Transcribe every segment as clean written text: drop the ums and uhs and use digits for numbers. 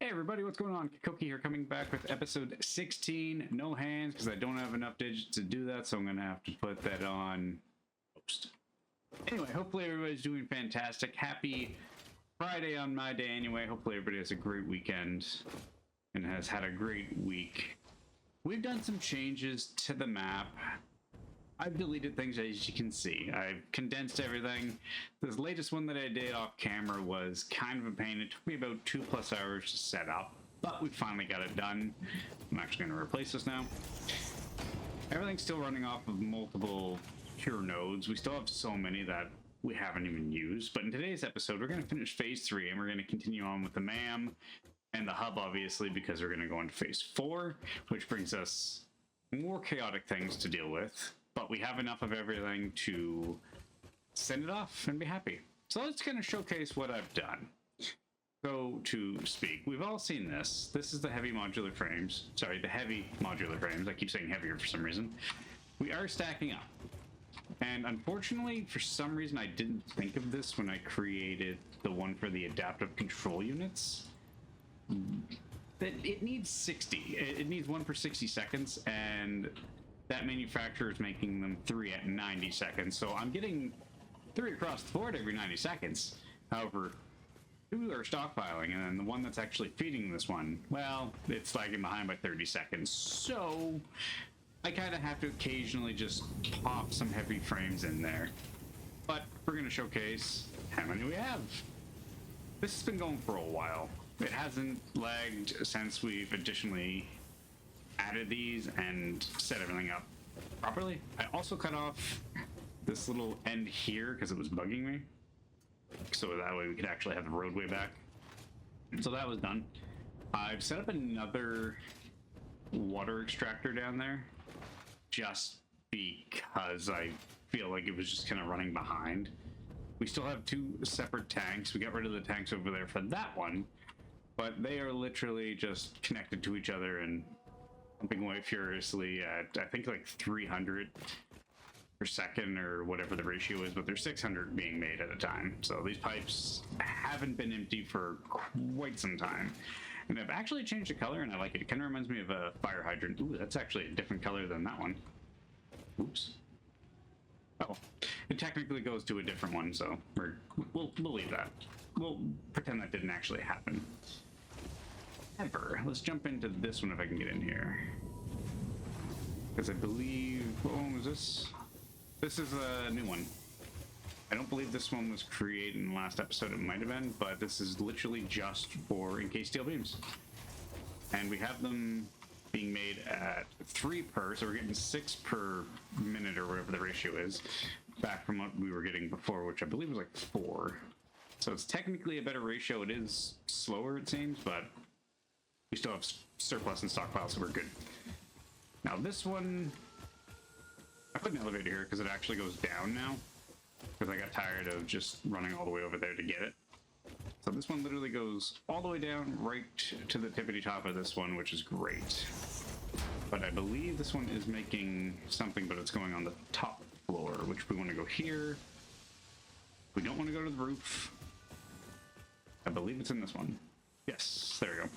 Hey everybody, what's going on? Koki here, coming back with episode 16. No hands, because I don't have enough digits to do that, so I'm going to have to put that on post. Anyway, hopefully everybody's doing fantastic. Happy Friday on my day anyway. Hopefully everybody has a great weekend and has had a great week. We've done some changes to the map. I've deleted things, as you can see. I've condensed everything. This latest one that I did off camera was kind of a pain. It took me about 2+ hours to set up, but we finally got it done. I'm actually going to replace this now. Everything's still running off of multiple pure nodes. We still have so many that we haven't even used. But in today's episode, we're going to finish phase 3, and we're going to continue on with the M.a.M. and the hub, obviously, because we're going to go into phase 4, which brings us more chaotic things to deal with. But we have enough of everything to send it off and be happy. So let's kind of showcase what I've done. So to speak, we've all seen this. This is the heavy modular frames. Sorry, the heavy modular frames. I keep saying heavier for some reason. We are stacking up. And unfortunately, for some reason, I didn't think of this when I created the one for the adaptive control units. That it needs 60. It needs one per 60 seconds, and that manufacturer is making them 3 at 90 seconds, so I'm getting 3 across the board every 90 seconds. However, 2 are stockpiling, and then the one that's actually feeding this one, well, it's lagging behind by 30 seconds. So I kind of have to occasionally just pop some heavy frames in there. But we're going to showcase how many we have. This has been going for a while. It hasn't lagged since we've additionally added these and set everything up properly. I also cut off this little end here because it was bugging me, so that way we could actually have the roadway back. So that was done. I've set up another water extractor down there just because I feel like it was just kind of running behind. We still have 2 separate tanks. We got rid of the tanks over there for that one, but they are literally just connected to each other and pumping away furiously at, I think, like 300 per second or whatever the ratio is, but there's 600 being made at a time. So these pipes haven't been empty for quite some time. And I've actually changed the color, and I like it. It kind of reminds me of a fire hydrant. Ooh, that's actually a different color than that one. Oops. Oh, it technically goes to a different one, so we'll leave that. We'll pretend that didn't actually happen. Let's jump into this one if I can get in here. Because I believe, what one was this? This is a new one. I don't believe this one was created in the last episode. It might have been, but this is literally just for encased steel beams. And we have them being made at 3 per, so we're getting 6 per minute or whatever the ratio is, back from what we were getting before, which I believe was like 4. So it's technically a better ratio. It is slower, it seems, but we still have surplus and stockpile, so we're good. Now this one, I put an elevator here because it actually goes down now, because I got tired of just running all the way over there to get it. So this one literally goes all the way down right to the tippity top of this one, which is great. But I believe this one is making something, but it's going on the top floor, which we want to go here. We don't want to go to the roof. I believe it's in this one. Yes, there we go.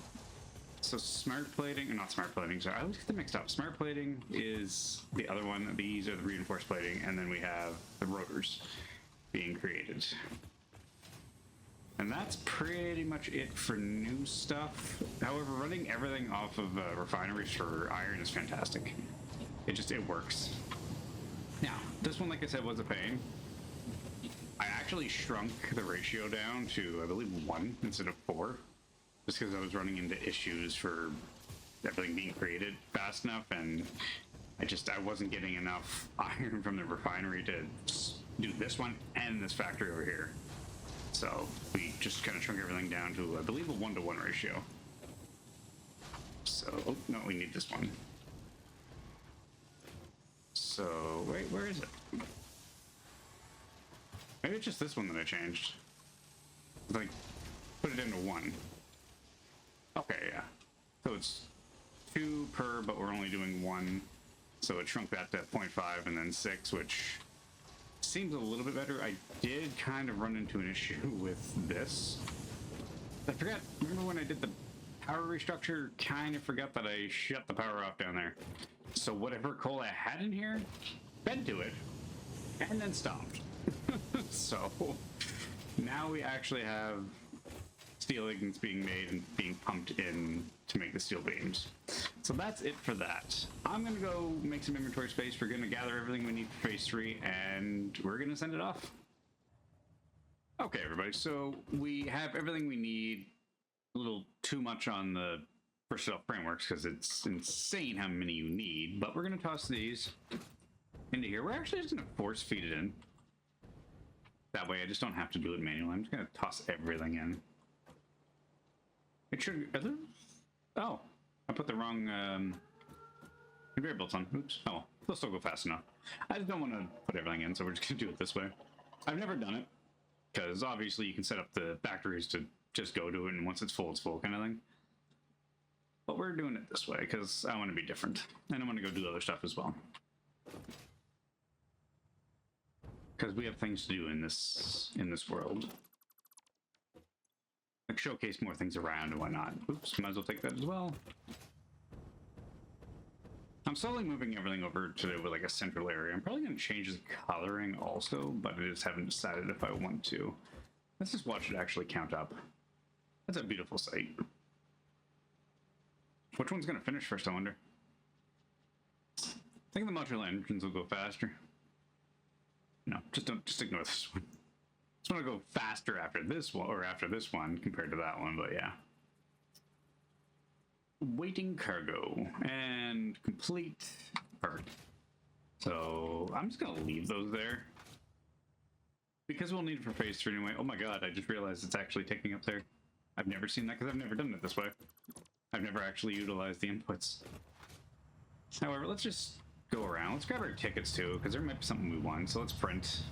So smart plating, or not smart plating, sorry, I always get them mixed up. Smart plating is the other one. These are the reinforced plating, and then we have the rotors being created. And that's pretty much it for new stuff. However, running everything off of refineries for iron is fantastic. It works. Now, this one, like I said, was a pain. I actually shrunk the ratio down to, I believe, 1 instead of 4. Just because I was running into issues for everything being created fast enough, and I wasn't getting enough iron from the refinery to do this one and this factory over here. So we just kind of shrunk everything down to, I believe, a 1-to-1 ratio. So, oh, no, we need this one. So, wait, where is it? Maybe it's just this one that I changed. Like, put it into 1. Okay, yeah. So it's 2 per, but we're only doing 1. So it shrunk that to 0.5 and then 6, which seems a little bit better. I did kind of run into an issue with this. I forgot, remember when I did the power restructure, kind of forgot that I shut the power off down there. So whatever coal I had in here, fed to it, and then stopped. So now we actually have steel ingots being made and being pumped in to make the steel beams. So that's it for that. I'm gonna go make some inventory space. We're gonna gather everything we need for phase 3, and we're gonna send it off. Okay, everybody, so we have everything we need. A little too much on the versatile frameworks because it's insane how many you need, but we're gonna toss these into here. We're actually just gonna force feed it in. That way I just don't have to do it manually. I'm just gonna toss everything in. It should... Oh, I put the wrong conveyor belts on. Oops. Oh, they'll still go fast enough. I just don't want to put everything in, so we're just gonna do it this way. I've never done it, because obviously you can set up the factories to just go to it, and once it's full kind of thing. But we're doing it this way, because I want to be different. And I want to go do other stuff as well. Because we have things to do in this world. Like showcase more things around and whatnot. Oops, might as well take that as well. I'm slowly moving everything over to like a central area. I'm probably going to change the coloring also, but I just haven't decided if I want to. Let's just watch it actually count up. That's a beautiful sight. Which one's going to finish first, I wonder? I think the modular engines will go faster. No, just ignore this one. Just want to go faster after this one, or after this one compared to that one, but yeah. Waiting cargo and complete. Perfect. So I'm just gonna leave those there because we'll need it for phase 3 anyway. Oh my god, I just realized it's actually taking up there. I've never seen that because I've never done it this way. I've never actually utilized the inputs. However, let's just go around. Let's grab our tickets too, because there might be something we want. So let's print.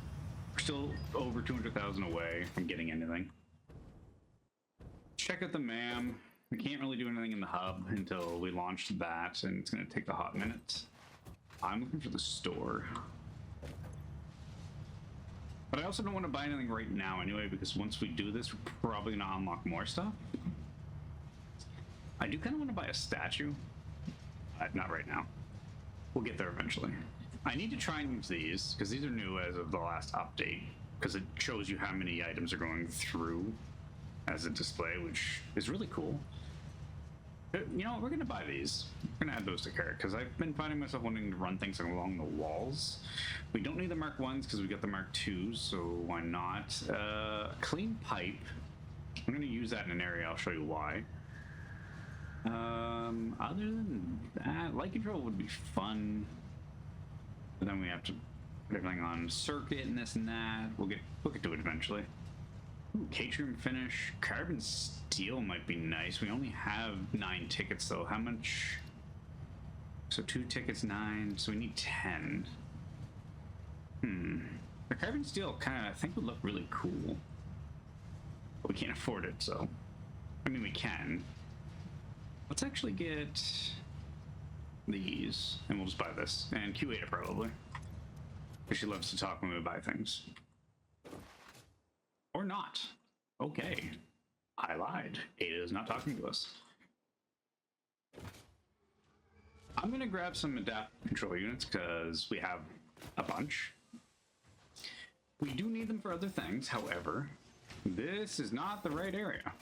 We're still over 200,000 away from getting anything. Check out the M.a.M. We can't really do anything in the hub until we launch that, and it's going to take a hot minute. I'm looking for the store. But I also don't want to buy anything right now anyway, because once we do this, we're probably going to unlock more stuff. I do kind of want to buy a statue. Not right now. We'll get there eventually. I need to try and use these, because these are new as of the last update, because it shows you how many items are going through as a display, which is really cool. You know what, we're going to buy these. We're going to add those to cart, because I've been finding myself wanting to run things along the walls. We don't need the Mark 1s, because we got the Mark 2s, so why not? Clean pipe. I'm going to use that in an area, I'll show you why. Other than that, light control would be fun. But then we have to put everything on circuit and this and that. We'll get to it eventually. Ooh, Catrium finish. Carbon steel might be nice. We only have 9 tickets though. How much? So 2 tickets, 9. So we need 10. The carbon steel kind of, I think, would look really cool. But we can't afford it, so. I mean, we can. Let's actually get these, and we'll just buy this. And Q8 probably. Because she loves to talk when we buy things. Or not. Okay. I lied. Ada is not talking to us. I'm going to grab some adaptive control units because we have a bunch. We do need them for other things, however, this is not the right area.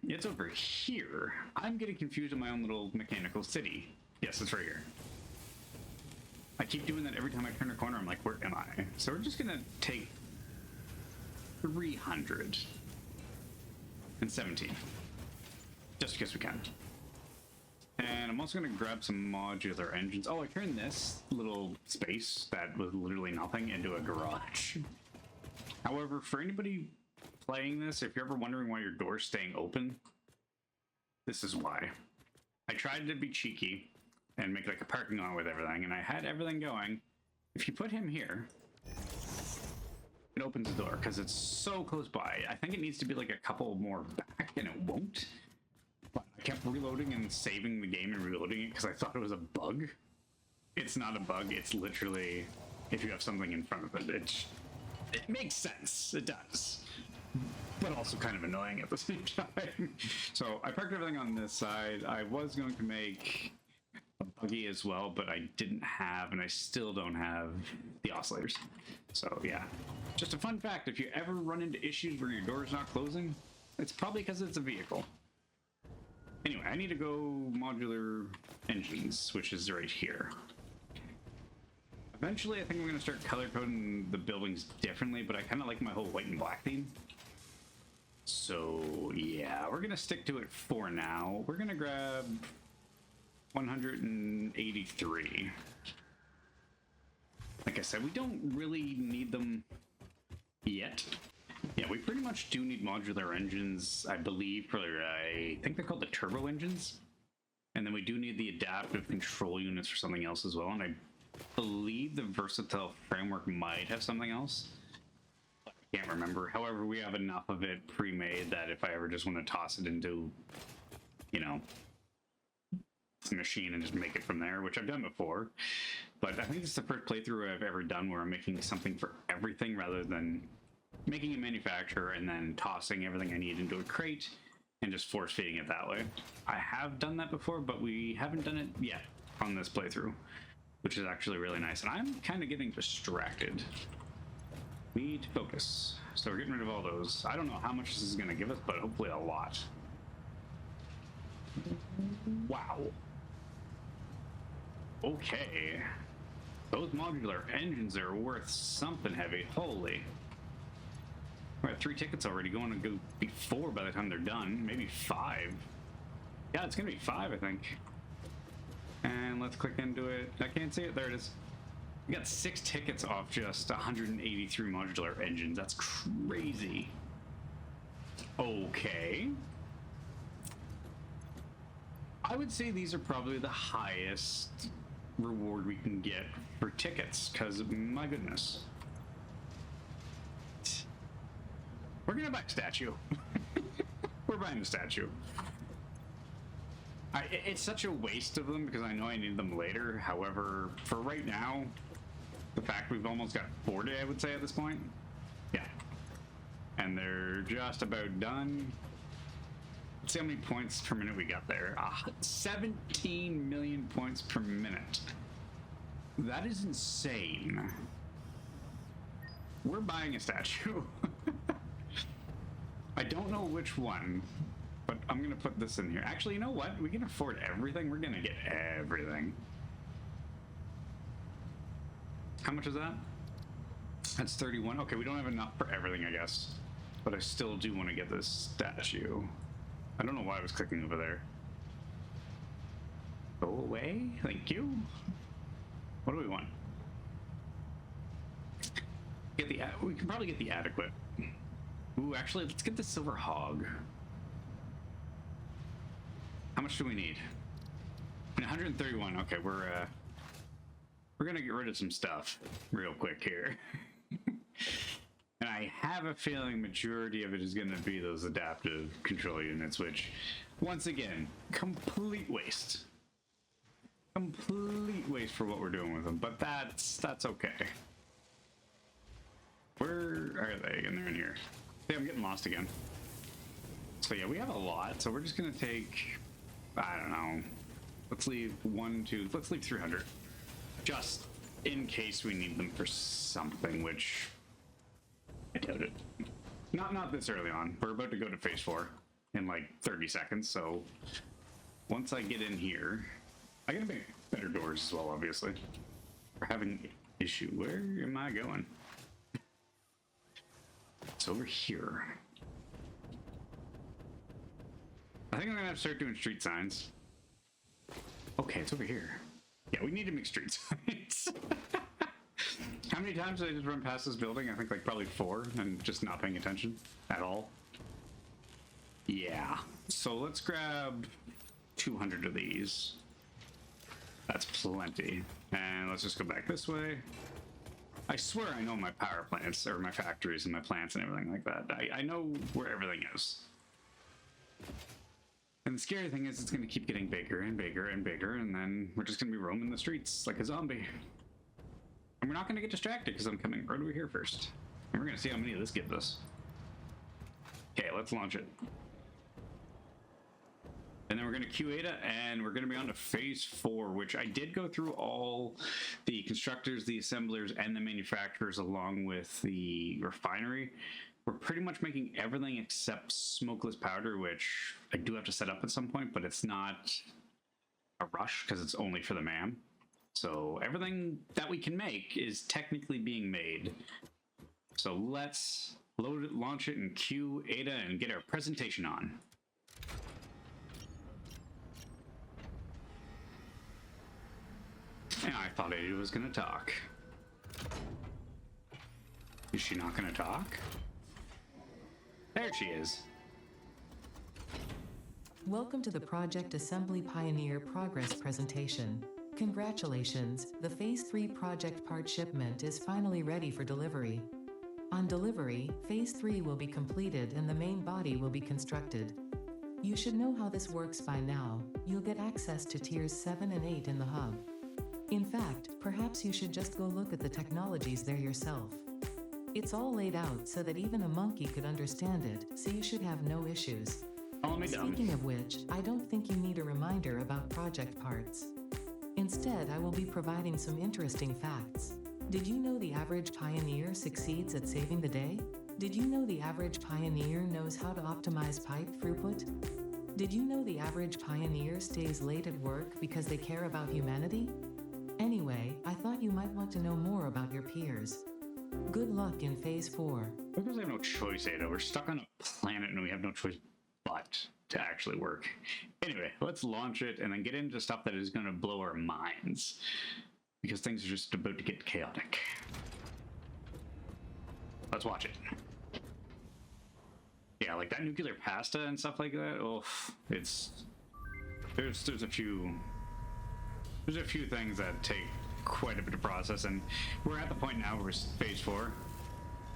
It's over here. I'm getting confused in my own little mechanical city. Yes, it's right here. I keep doing that every time I turn a corner. I'm like, where am I? So we're just gonna take 317, just because we can. And I'm also gonna grab some modular engines. Oh, I turned this little space that was literally nothing into a garage. However, for anybody playing this, if you're ever wondering why your door's staying open, this is why. I tried to be cheeky and make like a parking lot with everything, and I had everything going. If you put him here, it opens the door because it's so close by. I think it needs to be like a couple more back, and it won't. But I kept reloading and saving the game and reloading it because I thought it was a bug. It's not a bug. It's literally if you have something in front of it. It makes sense. It does. but also kind of annoying at the same time. So I parked everything on this side. I was going to make a buggy as well, but I didn't have, and I still don't have, the oscillators. So yeah, just a fun fact, if you ever run into issues where your door is not closing, it's probably because it's a vehicle. Anyway, I need to go modular engines, which is right here. Eventually, I think I'm going to start color coding the buildings differently, but I kind of like my whole white and black theme. So yeah, we're going to stick to it for now. We're going to grab 183. Like I said, we don't really need them yet. Yeah, we pretty much do need modular engines, I believe, for, I think they're called the turbo engines. And then we do need the adaptive control units for something else as well. And I believe the versatile framework might have something else. I can't remember. However, we have enough of it pre-made that if I ever just want to toss it into, you know, the machine and just make it from there, which I've done before. But I think it's the first playthrough I've ever done where I'm making something for everything rather than making a manufacturer and then tossing everything I need into a crate and just force feeding it that way. I have done that before, but we haven't done it yet on this playthrough, which is actually really nice. And I'm kind of getting distracted. We need to focus. So we're getting rid of all those. I don't know how much this is going to give us, but hopefully a lot. Wow. Okay. Those modular engines are worth something heavy. Holy. We're at 3 tickets already. Going to go be 4 by the time they're done. Maybe 5. Yeah, it's going to be 5, I think. And let's click into it. I can't see it. There it is. We got 6 tickets off just 183 modular engines. That's crazy. Okay. I would say these are probably the highest reward we can get for tickets, because my goodness. We're gonna buy a statue. We're buying a statue. It's such a waste of them because I know I need them later. However, for right now, the fact we've almost got 40, I would say at this point. Yeah. And they're just about done. Let's see how many points per minute we got there. 17 million points per minute. That is insane. We're buying a statue. I don't know which one, but I'm going to put this in here. Actually, you know what? We can afford everything. We're going to get everything. How much is that? That's 31. Okay, we don't have enough for everything, I guess. But I still do want to get this statue. I don't know why I was clicking over there. Go away. Thank you. What do we want? We can probably get the adequate. Ooh, actually, let's get the silver hog. How much do we need? 131. Okay, we're gonna get rid of some stuff real quick here. And I have a feeling majority of it is gonna be those adaptive control units, which, once again, complete waste. Complete waste for what we're doing with them, but that's okay. Where are they? And they're in here. See, I'm getting lost again. So yeah, we have a lot, so we're just gonna take, I don't know, let's leave 300. Just in case we need them for something, which I doubt it. Not this early on. We're about to go to phase 4 in like 30 seconds, so once I get in here, I gotta make better doors as well, obviously. We're having an issue. Where am I going? It's over here. I think I'm gonna have to start doing street signs. Okay, it's over here. Yeah, we need to make street signs. How many times did I just run past this building? I think like probably 4 and just not paying attention at all. Yeah, so let's grab 200 of these. That's plenty. And let's just go back this way. I swear I know my power plants, or my factories and my plants and everything like that. I know where everything is. And the scary thing is it's going to keep getting bigger and bigger and bigger, and then we're just going to be roaming the streets like a zombie. And we're not going to get distracted because I'm coming right over here first. And we're going to see how many of this gives us. Okay, let's launch it. And then we're going to Q8 and we're going to be on to phase 4, which I did go through all the constructors, the assemblers, and the manufacturers along with the refinery. We're pretty much making everything except smokeless powder, which I do have to set up at some point, but it's not a rush because it's only for the M.a.M. So everything that we can make is technically being made. So let's load it, launch it in Q8 and get our presentation on. Yeah, I thought Ada was gonna talk. Is she not gonna talk? There she is. Welcome to the Project Assembly Pioneer Progress presentation. Congratulations, the Phase 3 project part shipment is finally ready for delivery. On delivery, Phase 3 will be completed and the main body will be constructed. You should know how this works by now. You'll get access to Tiers 7 and 8 in the hub. In fact, perhaps you should just go look at the technologies there yourself. It's all laid out so that even a monkey could understand it, so you should have no issues. Speaking of which, I don't think you need a reminder about project parts. Instead, I will be providing some interesting facts. Did you know the average pioneer succeeds at saving the day? Did you know the average pioneer knows how to optimize pipe throughput? Did you know the average pioneer stays late at work because they care about humanity? Anyway, I thought you might want to know more about your peers. Good luck in Phase 4. Because we have no choice, Ada. We're stuck on a planet and we have no choice but to actually work. Anyway, let's launch it and then get into stuff that is going to blow our minds. Because things are just about to get chaotic. Let's watch it. Yeah, like that nuclear pasta and stuff like that. Oh, it's... There's a few things that take quite a bit of process, and we're at the point now where it's phase 4.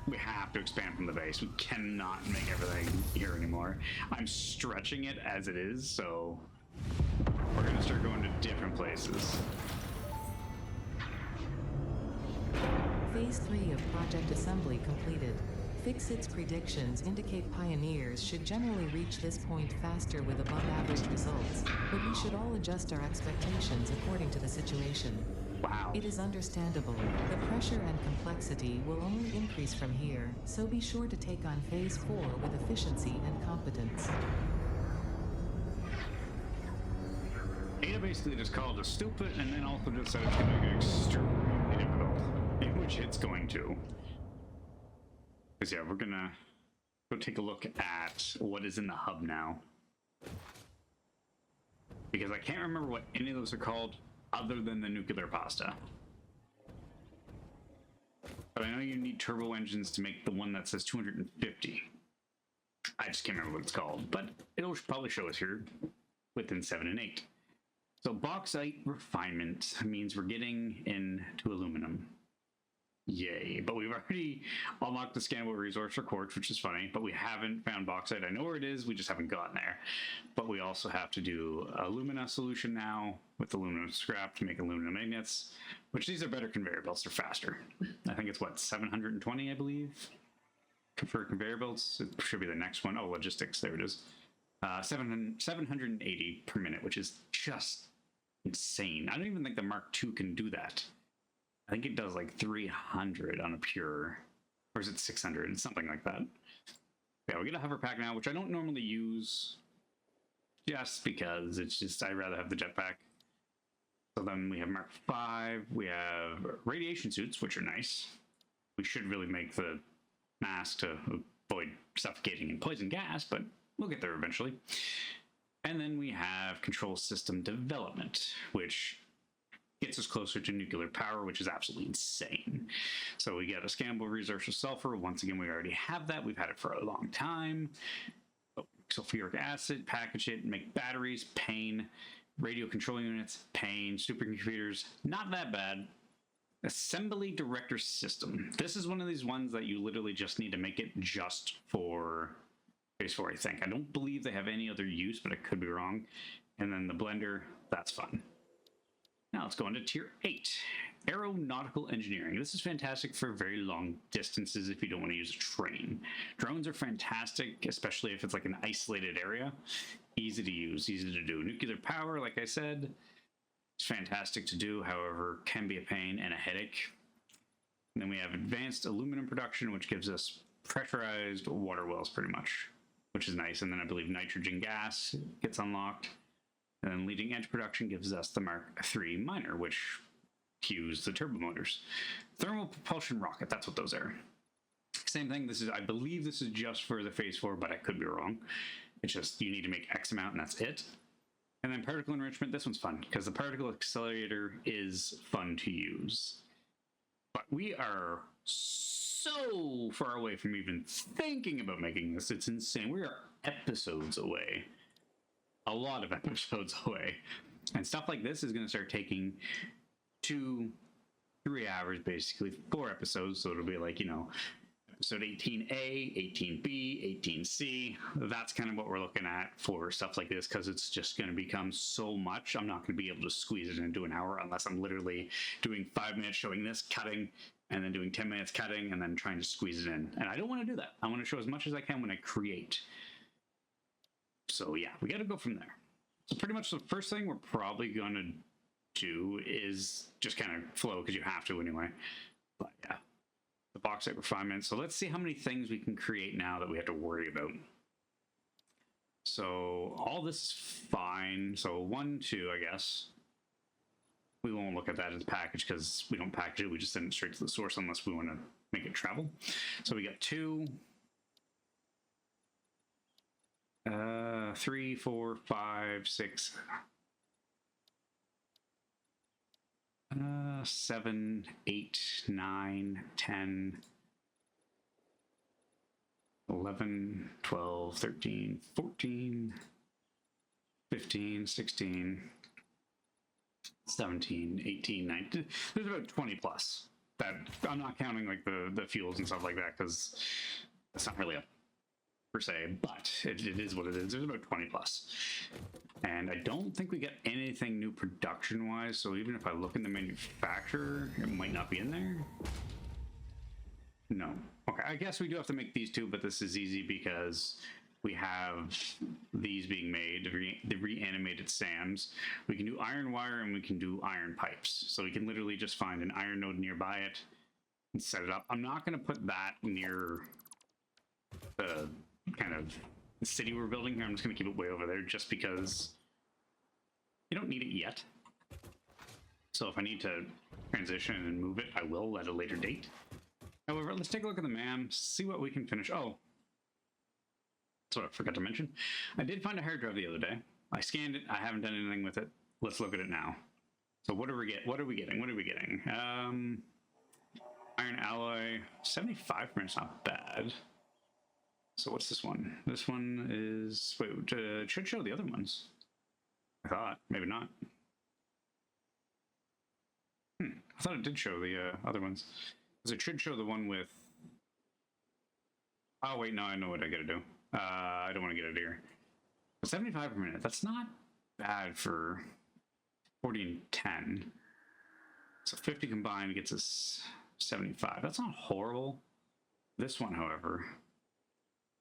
We have to expand from the base. We cannot make everything here anymore. I'm stretching it as it is, so we're gonna start going to different places. Phase 3 of Project Assembly completed. Fixit's predictions indicate pioneers should generally reach this point faster with above-average results, but we should all adjust our expectations according to the situation. Wow. It is understandable. The pressure and complexity will only increase from here, so be sure to take on Phase 4 with efficiency and competence. Ada basically just called us stupid and then also just said it's going to get extremely difficult, in which it's going to. Because yeah, we're gonna go take a look at what is in the hub now. Because I can't remember what any of those are called other than the nuclear pasta. But I know you need turbo engines to make the one that says 250. I just can't remember what it's called, but it'll probably show us here within 7 and 8. So bauxite refinement means we're getting into aluminum. Yay, but we've already unlocked the scannable resource for quartz, which is funny, but we haven't found bauxite. I know where it is, we just haven't gotten there. But we also have to do alumina solution now with aluminum scrap to make aluminum magnets, which these are better conveyor belts, they're faster. I think it's what, 720, I believe, for conveyor belts. It should be the next one. Oh, logistics, there it is. 780 per minute, which is just insane. I don't even think the Mark II can do that. I think it does like 300 on a pure, or is it 600? It's something like that. Yeah, we get a hover pack now, which I don't normally use just because it's just, I'd rather have the jetpack. So then we have Mark V, we have radiation suits, which are nice. We should really make the mask to avoid suffocating in poison gas, but we'll get there eventually. And then we have control system development, which gets us closer to nuclear power, which is absolutely insane. So we get a scannable resource of sulfur. Once again, we already have that. We've had it for a long time. Sulfuric acid, package it, make batteries, pain, radio control units, pain, supercomputers, not that bad. Assembly director system. This is one of these ones that you literally just need to make it just for phase 4, I think. I don't believe they have any other use, but I could be wrong. And then the blender, that's fun. Now let's go into tier 8. aeronautical engineering. This is fantastic for very long distances if you don't want to use a train. Drones are fantastic, especially if it's like an isolated area. Easy to use, easy to do. Nuclear power, like I said, it's fantastic to do, however, can be a pain and a headache. And then we have advanced aluminum production, which gives us pressurized water wells pretty much, which is nice. And then I believe nitrogen gas gets unlocked. And then leading edge production gives us the Mark III miner, which cues the turbo motors. Thermal propulsion rocket, that's what those are. Same thing, this is, I believe this is just for the phase 4, but I could be wrong. It's just, you need to make X amount and that's it. And then particle enrichment, this one's fun, because the particle accelerator is fun to use. But we are so far away from even thinking about making this, it's insane. We are episodes away. A lot of episodes away. And stuff like this is going to start taking 2-3 hours, basically, 4 episodes. So it'll be like, you know, episode 18A, 18B, 18C. That's kind of what we're looking at for stuff like this, because it's just going to become so much. I'm not going to be able to squeeze it into an hour unless I'm literally doing 5 minutes showing this, cutting, and then doing 10 minutes cutting, and then trying to squeeze it in. And I don't want to do that. I want to show as much as I can when I create. So yeah, we got to go from there. So pretty much the first thing we're probably going to do is just kind of flow, because you have to anyway. But yeah, the bauxite refinement. So let's see how many things we can create now that we have to worry about. So all this is fine. So 1, 2, I guess. We won't look at that as a package because we don't package it. We just send it straight to the source unless we want to make it travel. So we got 2. 3, 4, 5, 6, 7, 8, 9, 10, 11, 12, 13, 14, 15, 16, 17, 18, 19. There's about 20 plus. That I'm not counting like the fuels and stuff like that, because it's not really a per se, but it is what it is. There's about 20 plus. And I don't think we get anything new production wise, so even if I look in the manufacturer, it might not be in there. No. Okay, I guess we do have to make these 2, but this is easy because we have these being made, the reanimated SAMs. We can do iron wire and we can do iron pipes. So we can literally just find an iron node nearby it and set it up. I'm not going to put that near the kind of city we're building here. I'm just going to keep it way over there just because you don't need it yet. So if I need to transition and move it, I will at a later date. However, let's take a look at the M.a.M, see what we can finish. Oh, that's what I forgot to mention. I did find a hard drive the other day. I scanned it. I haven't done anything with it. Let's look at it now. So what are we getting? What are we getting? Iron alloy, 75 minutes, not bad. So what's this one? This one is, wait, it should show the other ones. I thought, maybe not. I thought it did show the other ones. Because it should show the one with, oh wait, no, I know what I gotta do. I don't want to get it here. 75 per minute, that's not bad for 40 and 10. So 50 combined gets us 75. That's not horrible. This one, however,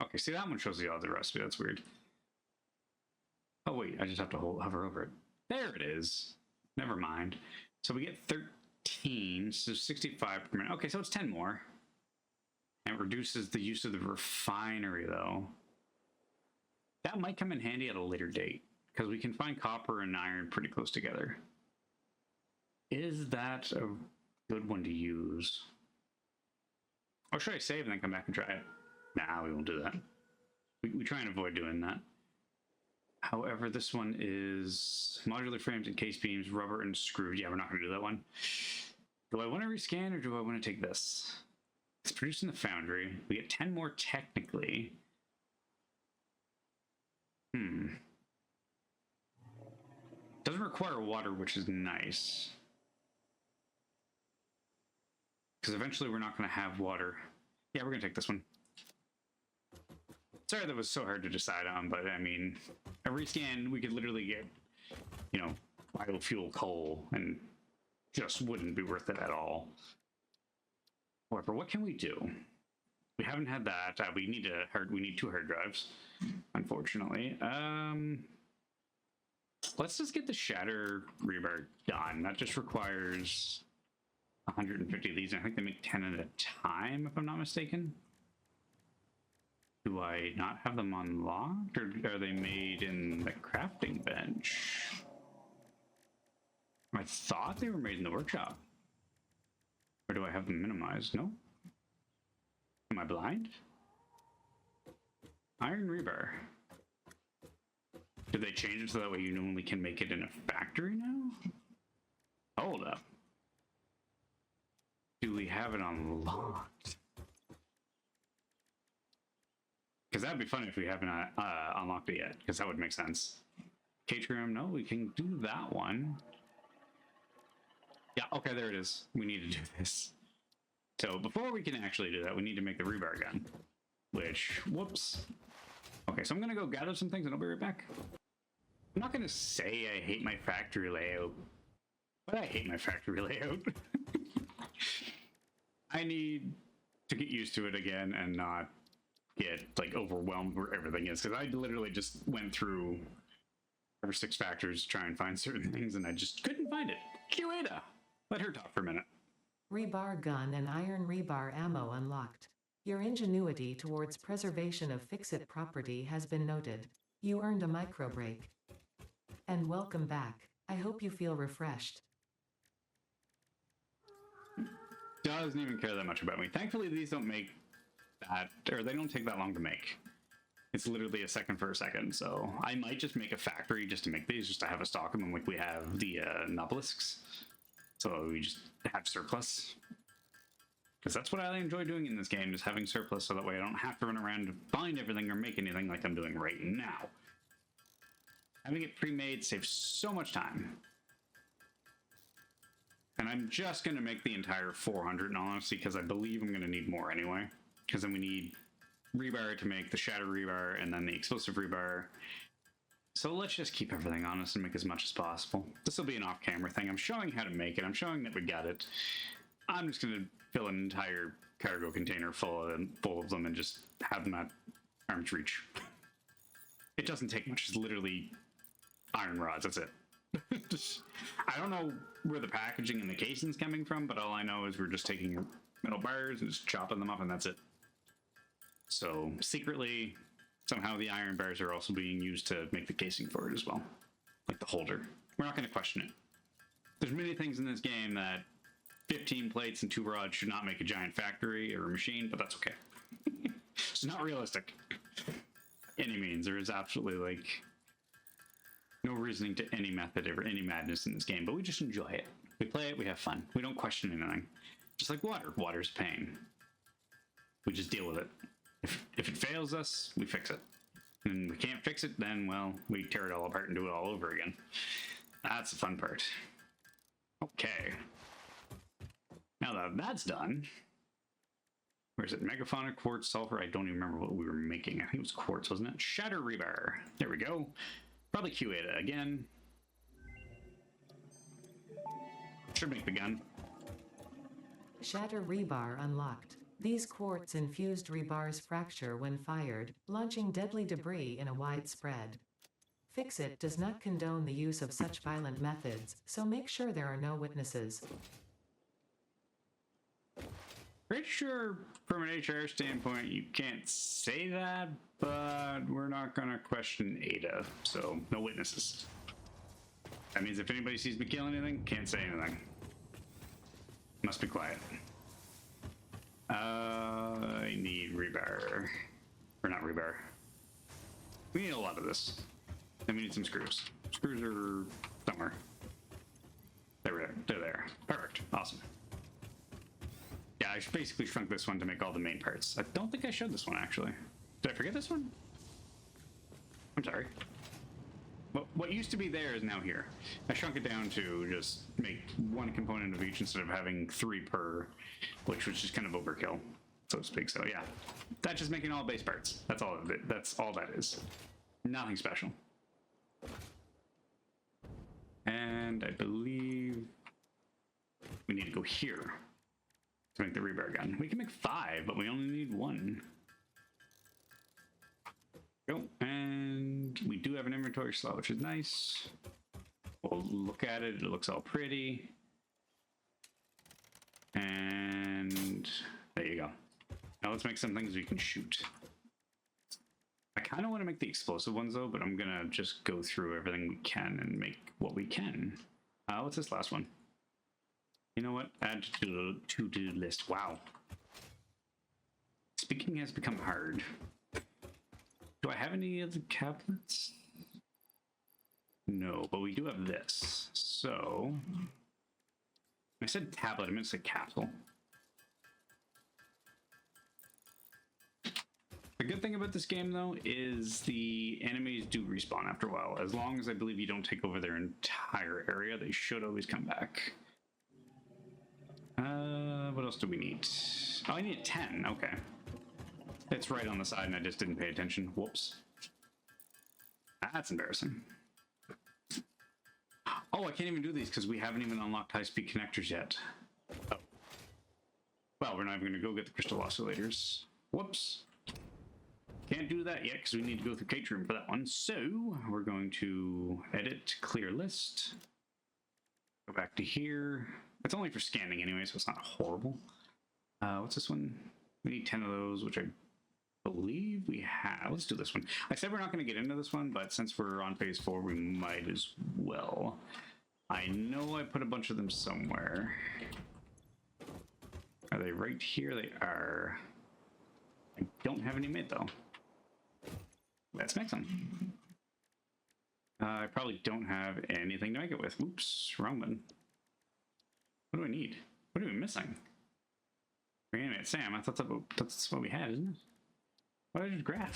okay, see, that one shows the other recipe. That's weird. Oh, wait, I just have to hover over it. There it is. Never mind. So we get 13, so 65 per minute. Okay, so it's 10 more. And it reduces the use of the refinery, though. That might come in handy at a later date, because we can find copper and iron pretty close together. Is that a good one to use? Or should I save and then come back and try it? Nah, we won't do that. We try and avoid doing that. However, this one is modular frames and case beams, rubber and screws. Yeah, we're not going to do that one. Do I want to rescan or do I want to take this? It's produced in the foundry. We get 10 more technically. Doesn't require water, which is nice. Because eventually we're not going to have water. Yeah, we're going to take this one. Sorry that was so hard to decide on, but I mean, a rescan, we could literally get, you know, biofuel coal and just wouldn't be worth it at all. However, what can we do? We haven't had that. We need we need 2 hard drives, unfortunately. Let's just get the shatter rebar done. That just requires 150 of these. I think they make 10 at a time, if I'm not mistaken. Do I not have them unlocked, or are they made in the crafting bench? I thought they were made in the workshop. Or do I have them minimized? No? Am I blind? Iron rebar. Did they change it so that way you only can make it in a factory now? Hold up. Do we have it unlocked? Because that'd be funny if we haven't unlocked it yet, because that would make sense. Catrium, no, we can do that one. Yeah, okay, there it is. We need to do this. So before we can actually do that, we need to make the rebar gun. Which, whoops. Okay, so I'm going to go gather some things and I'll be right back. I'm not going to say I hate my factory layout, but I hate my factory layout. I need to get used to it again and not get like overwhelmed where everything is, because I literally just went through 5 or 6 factories to try and find certain things and I just couldn't find it. Q-Ada! Let her talk for a minute. Rebar gun and iron rebar ammo unlocked. Your ingenuity towards preservation of fix-it property has been noted. You earned a micro break. And welcome back. I hope you feel refreshed. Doesn't even care that much about me. Thankfully, these don't make that, or they don't take that long to make. It's literally a second for a second, so I might just make a factory just to make these, just to have a stock of them like we have the obelisks. So we just have surplus. Because that's what I enjoy doing in this game, is having surplus, so that way I don't have to run around to find everything or make anything like I'm doing right now. Having it pre-made saves so much time. And I'm just going to make the entire 400 in all honesty, because I believe I'm going to need more anyway. Because then we need rebar to make the shatter rebar, and then the explosive rebar. So let's just keep everything honest and make as much as possible. This will be an off-camera thing. I'm showing how to make it. I'm showing that we got it. I'm just going to fill an entire cargo container full of them and just have them at arm's reach. It doesn't take much. It's literally iron rods. That's it. I don't know where the packaging and the casing's coming from, but all I know is we're just taking metal bars and just chopping them up, and that's it. So secretly, somehow the iron bars are also being used to make the casing for it as well. Like the holder. We're not going to question it. There's many things in this game that 15 plates and 2 rods should not make a giant factory or a machine, but that's okay. It's not realistic. Any means. There is absolutely, like, no reasoning to any method or any madness in this game, but we just enjoy it. We play it, we have fun. We don't question anything. Just like water. Water's pain. We just deal with it. If it fails us, we fix it. And we can't fix it, then, well, we tear it all apart and do it all over again. That's the fun part. Okay. Now that that's done, where is it? Megaphonic, quartz, sulfur. I don't even remember what we were making. I think it was quartz, wasn't it? Shatter rebar. There we go. Probably Q-Ada again. Should make the gun. Shatter rebar unlocked. These quartz-infused rebars fracture when fired, launching deadly debris in a wide spread. Fix-It does not condone the use of such violent methods, so make sure there are no witnesses. Pretty sure from an HR standpoint you can't say that, but we're not going to question Ada, so no witnesses. That means if anybody sees me kill anything, can't say anything. Must be quiet. I need rebar. Or not rebar. We need a lot of this. Then we need some screws. Screws are somewhere. They're there. Perfect. Awesome. Yeah, I basically shrunk this one to make all the main parts. I don't think I showed this one, actually. Did I forget this one? I'm sorry. What used to be there is now here. I shrunk it down to just make one component of each instead of having 3 per, which was just kind of overkill, so to speak. So yeah, that's just making all base parts. That's all of it. That's all that is. Nothing special. And I believe we need to go here to make the rebar gun. We can make 5, but we only need 1. Go, and we do have an inventory slot, which is nice. We'll look at it. It looks all pretty. And there you go. Now let's make some things we can shoot. I kind of want to make the explosive ones though, but I'm gonna just go through everything we can and make what we can. What's this last one? You know what? Add to-do list. Wow. Speaking has become hard. Do I have any of the cabinets? No, but we do have this. So I said tablet, I meant to say capsule. The good thing about this game, though, is the enemies do respawn after a while. As long as I believe you don't take over their entire area, they should always come back. What else do we need? Oh, I need 10. Okay. It's right on the side, and I just didn't pay attention. Whoops. That's embarrassing. Oh, I can't even do these because we haven't even unlocked high-speed connectors yet. Oh. Well, we're not even going to go get the crystal oscillators. Whoops. Can't do that yet because we need to go through Caterham for that one. So we're going to edit, clear list. Go back to here. It's only for scanning anyway, so it's not horrible. What's this one? We need 10 of those, which I believe we have. Let's do this one. I said we're not going to get into this one, but since we're on phase 4, we might as well. I know I put a bunch of them somewhere. Are they right here? They are. I don't have any made though. Let's make some. I probably don't have anything to make it with. Oops, wrong one. What do I need? What are we missing? Reanimate Sam. I thought that's what we had, isn't it? What did I just grab?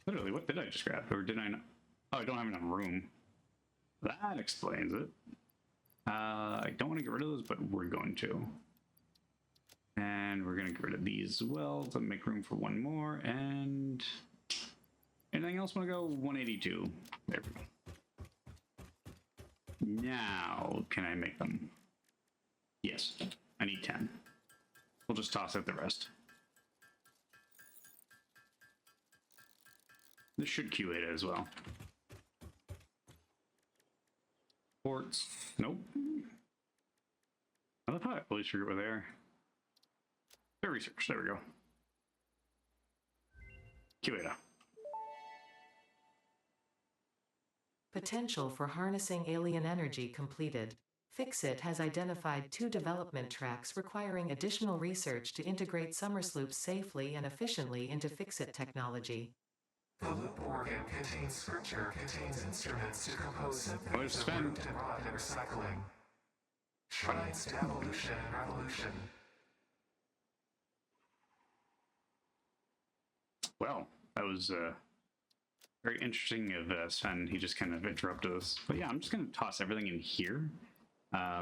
Literally, what did I just grab? Or did I not? Oh, I don't have enough room. That explains it. I don't want to get rid of those, but we're going to. And we're going to get rid of these as well to make room for one more. And anything else want to go? 182. There we go. Now, can I make them? Yes, I need 10. We'll just toss out the rest. This should Q8 as well. Ports. Nope. I love how I always forget where they are. Their research. There we go. Q8. Potential for harnessing alien energy completed. Fixit has identified 2 development tracks requiring additional research to integrate Summersloops safely and efficiently into Fixit technology. The loop organ contains scripture, contains instruments to compose symphonies of root and rod and recycling. Shrines to evolution and revolution. Well, that was very interesting of Sven. He just kind of interrupted us. But yeah, I'm just going to toss everything in here.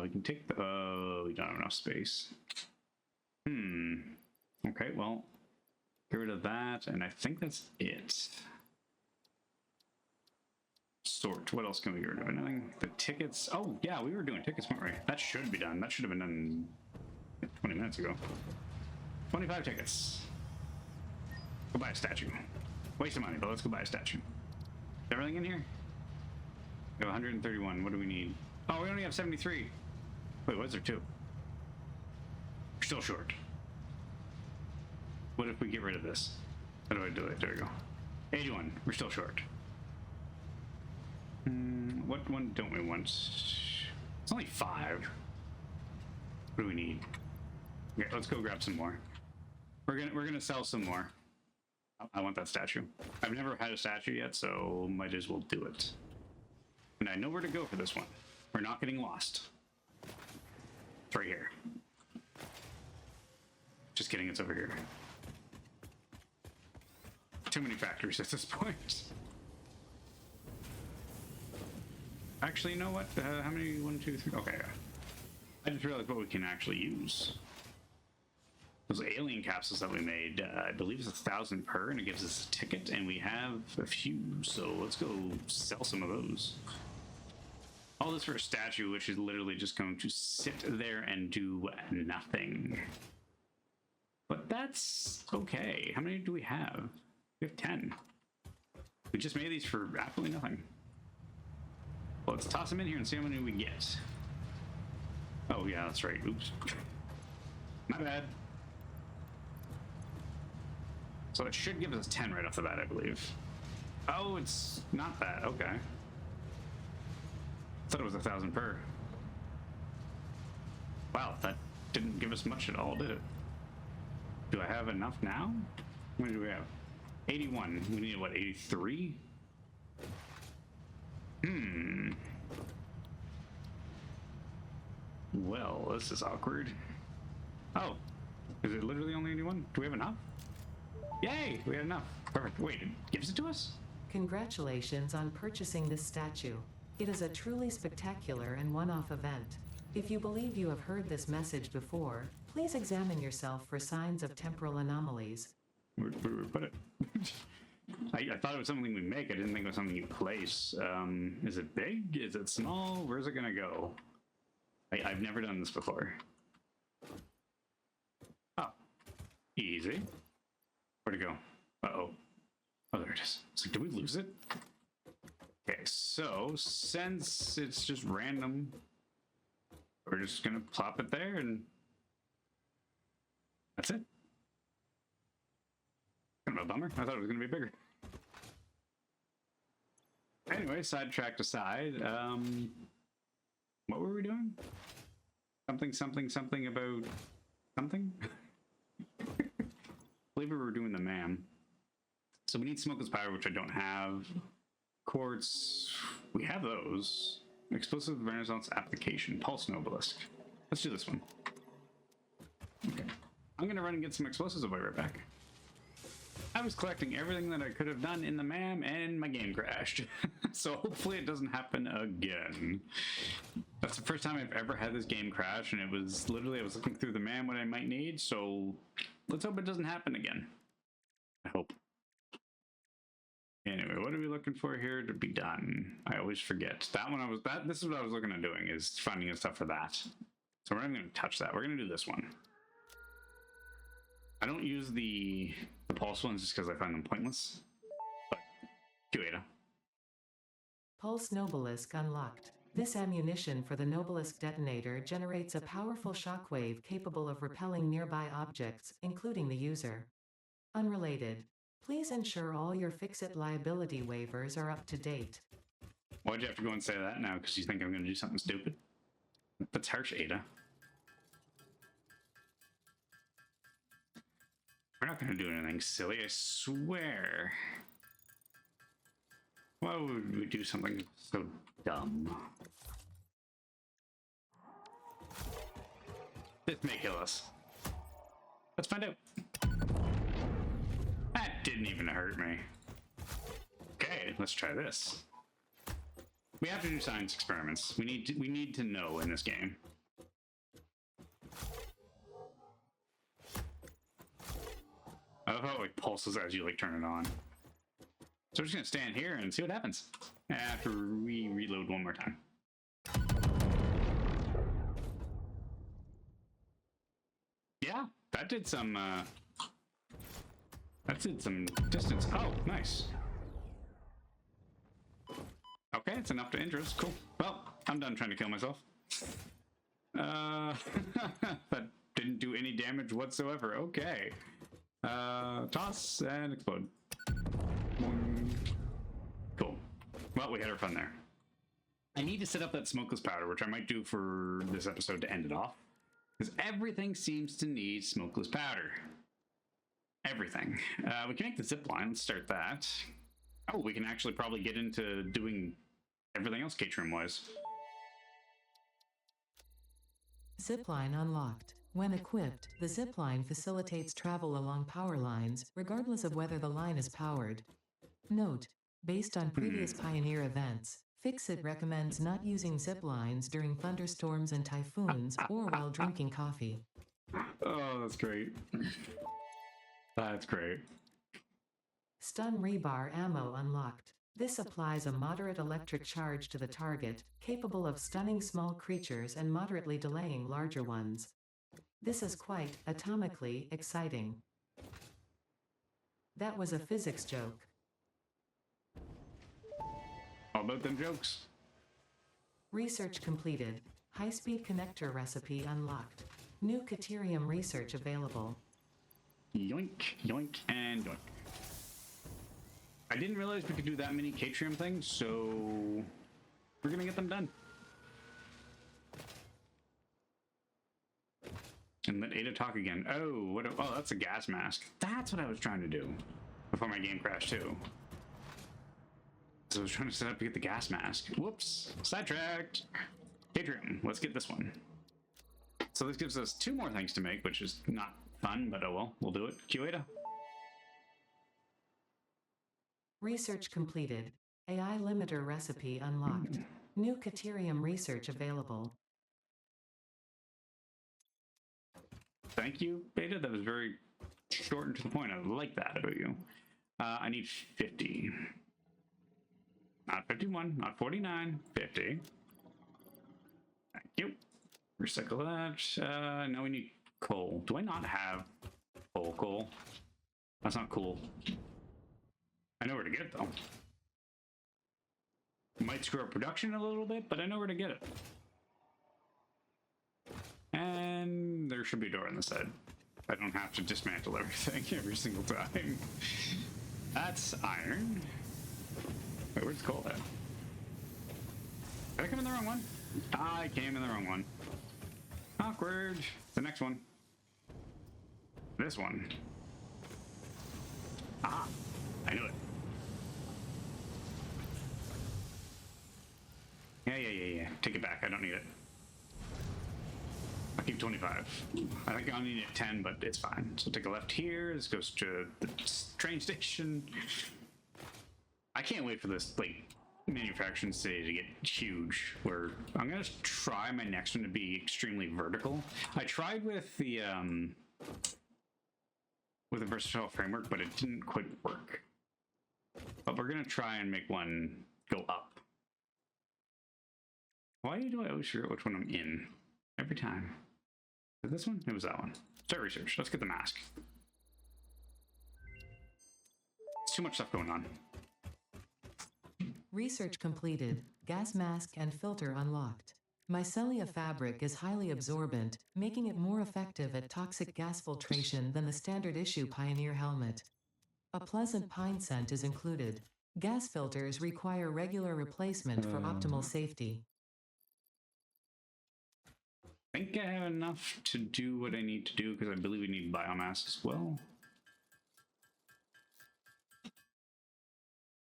We can take the... we don't have enough space. Okay, well, get rid of that, and I think that's it. Sort. What else can we get rid of? Anything? The tickets. Oh, yeah, we were doing tickets, weren't we? That should be done. That should have been done 20 minutes ago. 25 tickets. Go buy a statue. Waste of money, but let's go buy a statue. Is everything in here? We have 131. What do we need? Oh, we only have 73. Wait, was there 2? We're still short. What if we get rid of this? How do I do it? There we go. 81. We're still short. What one don't we want? It's only 5. What do we need? Okay, let's go grab some more. We're gonna sell some more. I want that statue. I've never had a statue yet, so might as well do it. And I know where to go for this one. We're not getting lost. It's right here. Just kidding, it's over here. Too many factories at this point. Actually, you know what? How many? 1, 2, 3. Okay. I just realized what we can actually use. Those alien capsules that we made, I believe it's 1,000 per, and it gives us a ticket, and we have a few, so let's go sell some of those. All this for a statue, which is literally just going to sit there and do nothing. But that's okay. How many do we have? We have 10. We just made these for absolutely nothing. Well, let's toss them in here and see how many we get. Oh, yeah, that's right. Oops. My bad. So it should give us 10 right off the bat, I believe. Oh, it's not that. Okay. I thought it was 1,000 per. Wow, that didn't give us much at all, did it? Do I have enough now? What do we have? 81. We need, what, 83? Well, this is awkward. Oh, is it literally only 81? Do we have enough? Yay, we have enough. Perfect. Wait, it gives it to us? Congratulations on purchasing this statue. It is a truly spectacular and one-off event. If you believe you have heard this message before, please examine yourself for signs of temporal anomalies. Where do we put it? I thought it was something we make. I didn't think it was something you place. Is it big? Is it small? Where's it gonna go? I've never done this before. Oh, easy. Where'd it go? Uh-oh. Oh, there it is. It's like, did we lose it? Okay, so since it's just random, we're just gonna plop it there and that's it. Kind of a bummer. I thought it was gonna be bigger. Anyway, sidetracked aside, what were we doing? Something about something? I believe we were doing the M.a.M. So we need smokeless powder, which I don't have. Quartz, we have those. Explosive Renaissance application, Pulse Nobelisk. Let's do this one. Okay. I'm gonna run and get some explosives. I'll be right back. I was collecting everything that I could have done in the M.a.M. and my game crashed. So hopefully it doesn't happen again. That's the first time I've ever had this game crash, and it was literally, I was looking through the M.a.M. what I might need, so let's hope it doesn't happen again. I hope. Anyway, what are we looking for here to be done? I always forget. This is what I was looking at doing, is finding stuff for that. So we're not going to touch that. We're going to do this one. I don't use the pulse ones just because I find them pointless. But, do Ada. Pulse Nobelisk unlocked. This ammunition for the Nobelisk detonator generates a powerful shockwave capable of repelling nearby objects, including the user. Unrelated. Please ensure all your Fix-It liability waivers are up to date. Why'd you have to go and say that now? Because you think I'm going to do something stupid? That's harsh, Ada. We're not going to do anything silly, I swear. Why would we do something so dumb? This may kill us. Let's find out. That didn't even hurt me. Okay, let's try this. We have to do science experiments. We need to know in this game. I love how it like pulses as you like turn it on. So we're just gonna stand here and see what happens after we reload one more time. Yeah, that did some distance. Oh, nice. Okay, it's enough to interest. Cool. Well, I'm done trying to kill myself. That didn't do any damage whatsoever. Okay. Toss and explode. Cool. Well, we had our fun there. I need to set up that smokeless powder, which I might do for this episode to end it off. Because everything seems to need smokeless powder. Everything. We can make the zip line. Let's start that. Oh, we can actually probably get into doing everything else Caterham-wise. Zipline unlocked. When equipped, the zipline facilitates travel along power lines, regardless of whether the line is powered. Note: based on previous Pioneer events, Fix-It recommends not using ziplines during thunderstorms and typhoons or while drinking coffee. Oh, that's great. That's great. Stun rebar ammo unlocked. This applies a moderate electric charge to the target, capable of stunning small creatures and moderately delaying larger ones. This is quite, atomically, exciting. That was a physics joke. All about them jokes. Research completed. High-speed connector recipe unlocked. New Caterium research available. Yoink, yoink, and yoink. I didn't realize we could do that many Catrium things, so we're gonna get them done. And let Ada talk again. Oh, oh, that's a gas mask. That's what I was trying to do before my game crashed too. So I was trying to set up to get the gas mask. Whoops, sidetracked. Catrium, let's get this one. So this gives us 2 more things to make, which is not fun, but oh well, we'll do it. Q Ada. Research completed. AI limiter recipe unlocked. New Caterium research available. Thank you, Beta. That was very short and to the point. I like that about you. I need 50. Not 51, not 49, 50. Thank you. Recycle that. Now we need coal. Do I not have coal? That's not cool. I know where to get it, though. Might screw up production a little bit, but I know where to get it. And there should be a door on the side. I don't have to dismantle everything every single time. That's iron. Wait, where's coal at? Did I come in the wrong one? I came in the wrong one. Awkward. The next one. This one. Ah, I knew it. Yeah. Take it back. I don't need it. I'll keep 25. I think I'll need it 10, but it's fine. So take a left here. This goes to the train station. I can't wait for this, like, manufacturing city to get huge. Where I'm gonna try my next one to be extremely vertical. I tried with the versatile framework, but it didn't quite work. But we're gonna try and make one go up. Why do I always forget which one I'm in every time? Is it this one? It was that one. Start research. Let's get the mask. It's too much stuff going on. Research completed. Gas mask and filter unlocked. Mycelia fabric is highly absorbent, making it more effective at toxic gas filtration than the standard issue Pioneer helmet. A pleasant pine scent is included. Gas filters require regular replacement for optimal safety. I think I have enough to do what I need to do because I believe we need biomass as well.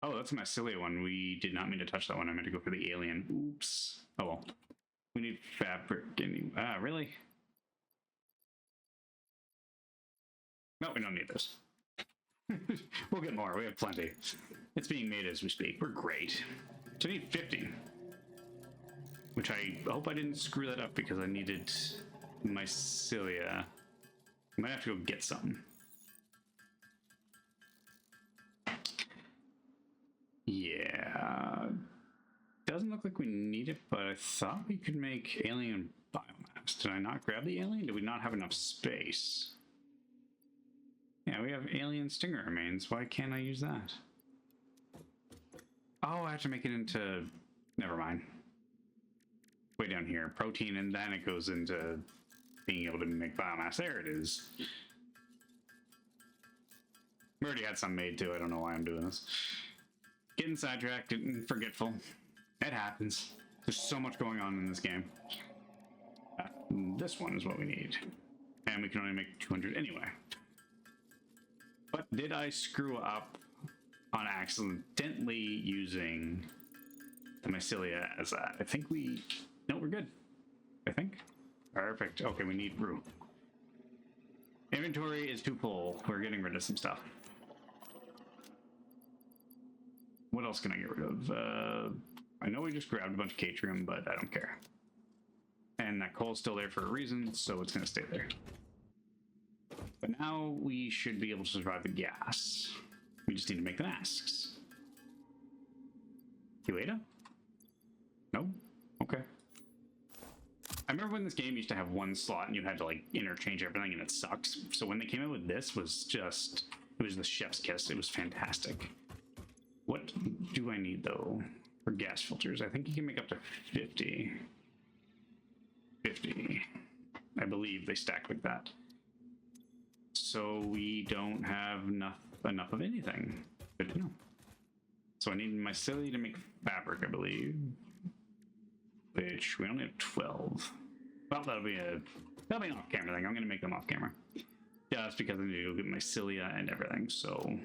Oh, that's a mycelia one. We did not mean to touch that one. I meant to go for the alien. Oops. Oh well. We need fabric. Really? No, we don't need this. We'll get more. We have plenty. It's being made as we speak. We're great. So I need 50. Which I hope I didn't screw that up because I needed mycelia. I might have to go get some. Yeah. Doesn't look like we need it, but I thought we could make alien biomass. Did I not grab the alien? Did we not have enough space? Yeah, we have alien stinger remains. Why can't I use that? Oh, I have to make it into... Never mind. Way down here. Protein, and then it goes into being able to make biomass. There it is. We already had some made too. I don't know why I'm doing this. Getting sidetracked and forgetful. It happens. There's so much going on in this game. This one is what we need. And we can only make 200 anyway. But did I screw up on accidentally using the mycelia as that? I think we... No, we're good. I think. Perfect. Okay, we need room. Inventory is too full. We're getting rid of some stuff. What else can I get rid of? I know we just grabbed a bunch of Catrium, but I don't care. And that coal's still there for a reason, so it's going to stay there. But now we should be able to survive the gas. We just need to make the masks. Ueda? No? Okay. I remember when this game used to have one slot and you had to like interchange everything and it sucks. So when they came out with this was just, it was the chef's kiss. It was fantastic. What do I need though for gas filters? I think you can make up to 50. 50. I believe they stack like that. So we don't have enough of anything. Good to know. So I need mycelium to make fabric, I believe. Which we only have 12. Well, that'll be an off-camera thing. I'm gonna make them off-camera. Just because I need to go get my cilia and everything. So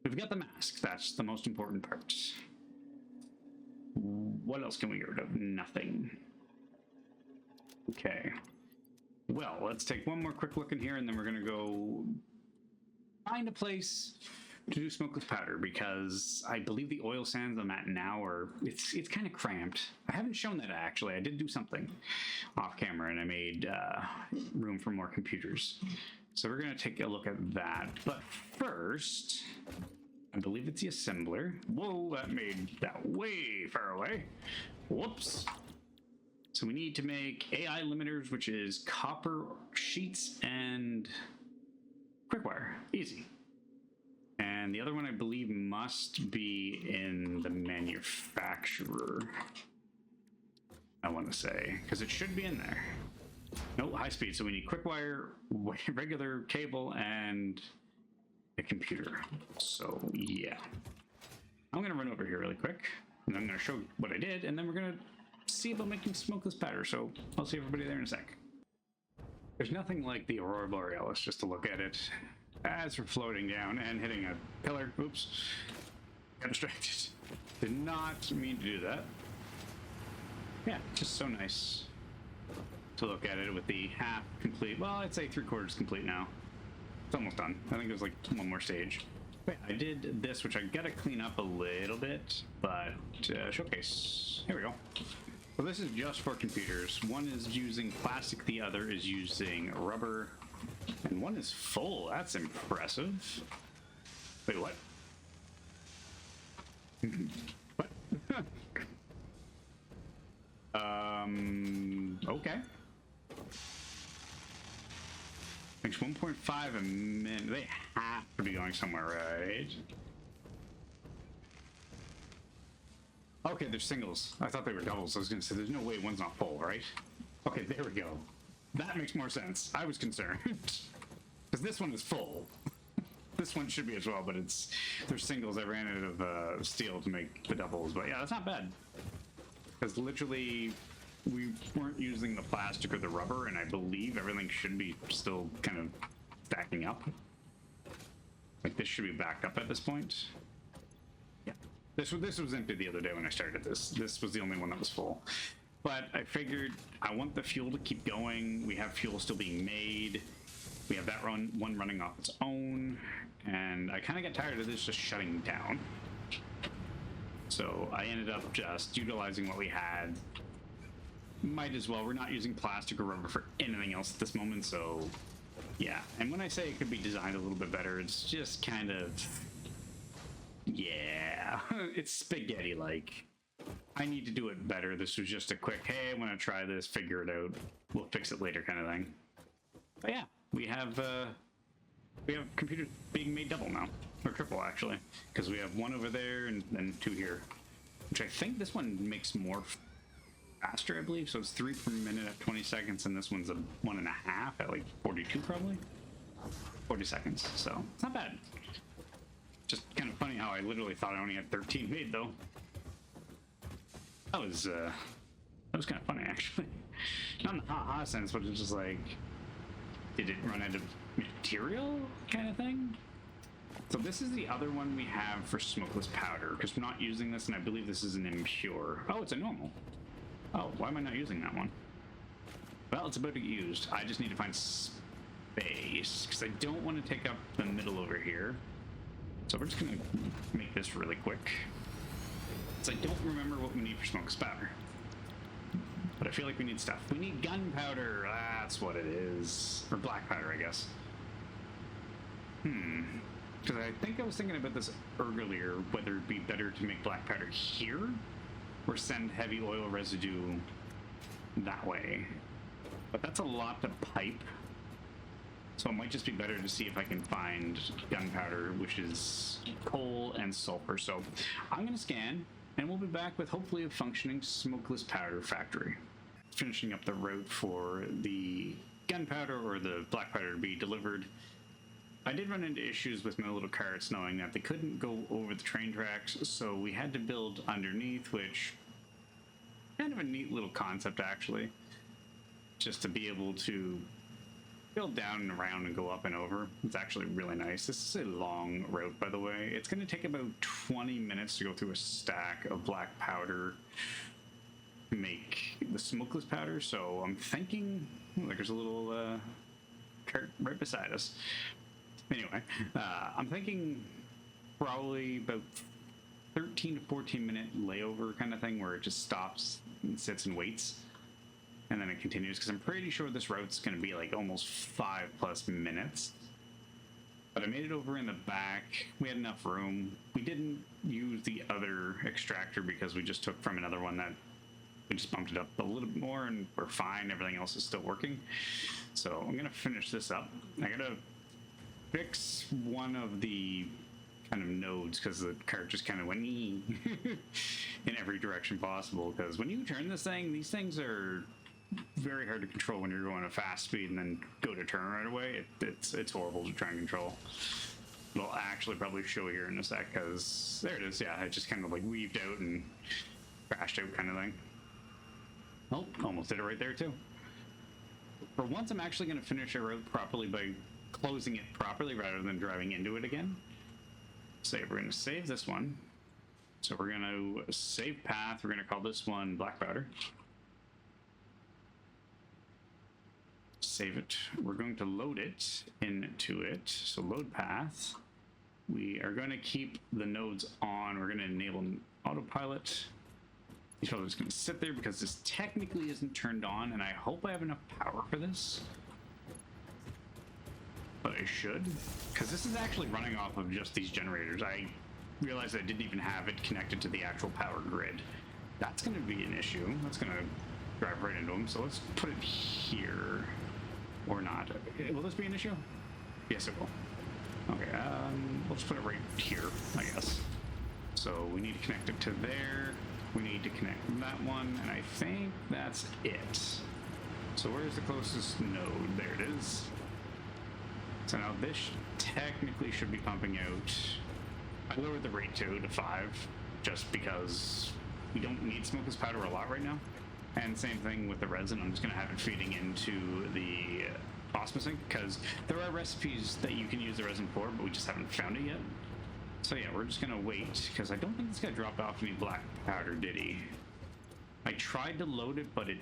we've got the mask. That's the most important part. What else can we get rid of? Nothing. Okay. Well, let's take one more quick look in here, and then we're gonna go find a place to do smokeless powder, because I believe the oil sands I'm at now are it's kind of cramped. I haven't shown that actually. I did do something off camera, and I made room for more computers. So we're gonna take a look at that. But first, I believe it's the assembler. Whoa, that made that way far away. Whoops. So we need to make AI limiters, which is copper sheets and quickwire. Easy. And the other one I believe must be in the manufacturer, I want to say, because it should be in there. No, high speed, so we need quickwire, regular cable, and a computer. So yeah, I'm gonna run over here really quick, and I'm gonna show what I did, and then we're gonna see about making smokeless powder. So I'll see everybody there in a sec. There's nothing like the Aurora Borealis just to look at it as we're floating down and hitting a pillar. Oops, got distracted. Did not mean to do that. Yeah, just so nice to look at it with the half complete. Well, I'd say 3/4 complete now. It's almost done. I think there's like one more stage. But I did this, which I gotta clean up a little bit, but showcase. Here we go. So this is just for computers. One is using plastic, the other is using rubber, and one is full. That's impressive. Wait, what? What? Okay. Makes 1.5 a minute. They have to be going somewhere, right? Okay, they're singles. I thought they were doubles. I was gonna say, there's no way one's not full, right? Okay, there we go. That makes more sense. I was concerned. Because this one is full. This one should be as well, but they're singles. I ran out of steel to make the doubles, but yeah, that's not bad. Because literally, we weren't using the plastic or the rubber, and I believe everything should be still kind of stacking up. Like this should be backed up at this point. Yeah. This was empty the other day when I started this. This was the only one that was full. But I figured I want the fuel to keep going. We have fuel still being made. We have that one running off its own. And I kind of got tired of this just shutting down. So I ended up just utilizing what we had. Might as well. We're not using plastic or rubber for anything else at this moment, so yeah. And when I say it could be designed a little bit better, it's just kind of, yeah, it's spaghetti-like. I need to do it better. This was just a quick, hey, I want to try this, figure it out, we'll fix it later kind of thing. But yeah, we have computers being made double now, or triple actually, because we have one over there and then two here, which I think this one makes more faster, I believe. So it's 3 per minute at 20 seconds, and this one's a 1.5 at like 42 probably. 40 seconds, so it's not bad. Just kind of funny how I literally thought I only had 13 made though. That was kind of funny actually. Not in the ha-ha sense, but it's just like, did it run out of material kind of thing? So this is the other one we have for smokeless powder, because we're not using this, and I believe this is an impure. Oh, it's a normal. Oh, why am I not using that one? Well, it's about to get used. I just need to find space, because I don't want to take up the middle over here. So we're just going to make this really quick. So I don't remember what we need for smokeless powder. But I feel like we need stuff. We need gunpowder. That's what it is. Or black powder, I guess. Because I think I was thinking about this earlier, whether it'd be better to make black powder here or send heavy oil residue that way. But that's a lot to pipe. So it might just be better to see if I can find gunpowder, which is coal and sulfur. So I'm going to scan, and we'll be back with hopefully a functioning smokeless powder factory. Finishing up the route for the gunpowder or the black powder to be delivered. I did run into issues with my little carts knowing that they couldn't go over the train tracks, so we had to build underneath, which kind of a neat little concept actually, just to be able to build down and around and go up and over. It's actually really nice. This is a long route, by the way. It's going to take about 20 minutes to go through a stack of black powder to make the smokeless powder, so I'm thinking, like there's a little cart right beside us. Anyway, I'm thinking probably about 13 to 14 minute layover kind of thing where it just stops and sits and waits. And then it continues, because I'm pretty sure this route's going to be like almost 5+ minutes. But I made it over in the back. We had enough room. We didn't use the other extractor because we just took from another one that we just bumped it up a little bit more and we're fine. Everything else is still working. So I'm going to finish this up. I got to fix one of the kind of nodes because the cart just kind of went in every direction possible. Because when you turn this thing, these things are very hard to control when you're going at fast speed and then go to turn right away. It's horrible to try and control. It'll actually probably show here in a sec because there it is. Yeah, it just kind of like weaved out and crashed out kind of thing. Oh, almost did it right there too. For once, I'm actually going to finish a route properly by closing it properly rather than driving into it again. We're going to save this one. So we're going to save path. We're going to call this one black powder. Save it. We're going to load it into it. So load path. We are going to keep the nodes on. We're going to enable autopilot. These are just going to sit there because this technically isn't turned on, and I hope I have enough power for this. But I should, because this is actually running off of just these generators. I realized I didn't even have it connected to the actual power grid. That's going to be an issue. That's going to drive right into them. So let's put it here. Or not. Will this be an issue? Yes, it will. Okay, we'll just put it right here, I guess. So we need to connect it to there. We need to connect that one, and I think that's it. So where's the closest node? There it is. So now this technically should be pumping out. I lowered the rate to 5, just because we don't need smokeless powder a lot right now. And same thing with the resin. I'm just going to have it feeding into the osmosync, because there are recipes that you can use the resin for, but we just haven't found it yet. So yeah, we're just going to wait, because I don't think this guy dropped off any black powder, did he? I tried to load it, but it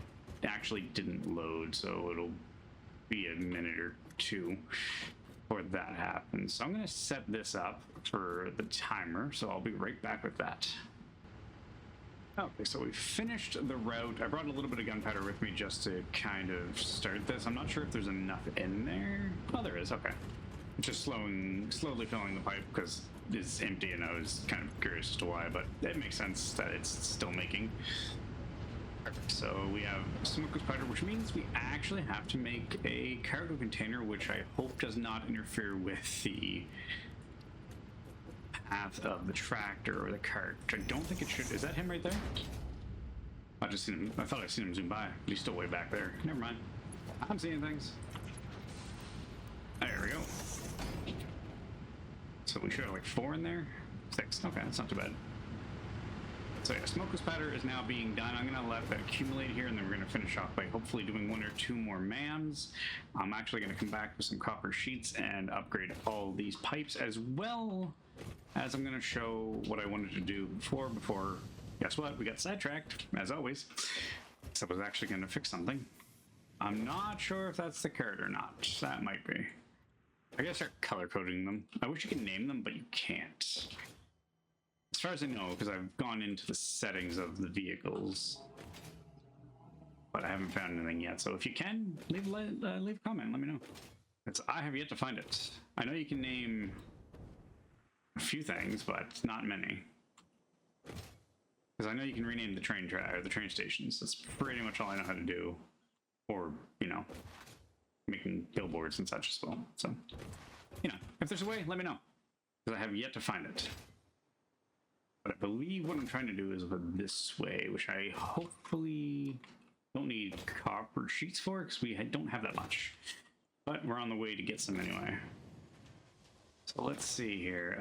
actually didn't load, so it'll be a minute or two before that happens. So I'm going to set this up for the timer, so I'll be right back with that. Okay, so we finished the route. I brought a little bit of gunpowder with me just to kind of start this. I'm not sure if there's enough in there. Oh, there is. Okay. Just slowly filling the pipe because it's empty, and I was kind of curious as to why, but it makes sense that it's still making. Perfect. So we have smokeless powder, which means we actually have to make a cargo container, which I hope does not interfere with the path of the tractor or the cart, which I don't think it should. Is that him right there? I just seen him. I thought I seen him zoom by, but he's still way back there. Never mind. I'm seeing things. There we go. So we should have like 4 in there. 6. Okay, that's not too bad. So yeah, smokeless powder is now being done. I'm going to let that accumulate here, and then we're going to finish off by hopefully doing 1 or 2 more M.a.Ms. I'm actually going to come back with some copper sheets and upgrade all these pipes, as well as I'm going to show what I wanted to do before, guess what? We got sidetracked, as always. So I was actually going to fix something. I'm not sure if that's the card or not. That might be. I gotta start color coding them. I wish you could name them, but you can't. As far as I know, because I've gone into the settings of the vehicles, but I haven't found anything yet. So if you can, leave a comment, let me know. I have yet to find it. I know you can name a few things, but not many. Because I know you can rename the train track or the train stations. That's pretty much all I know how to do. Or, you know, making billboards and such as well. So, you know, if there's a way, let me know. Because I have yet to find it. But I believe what I'm trying to do is with this way, which I hopefully don't need copper sheets for, because we don't have that much. But we're on the way to get some anyway. So let's see here.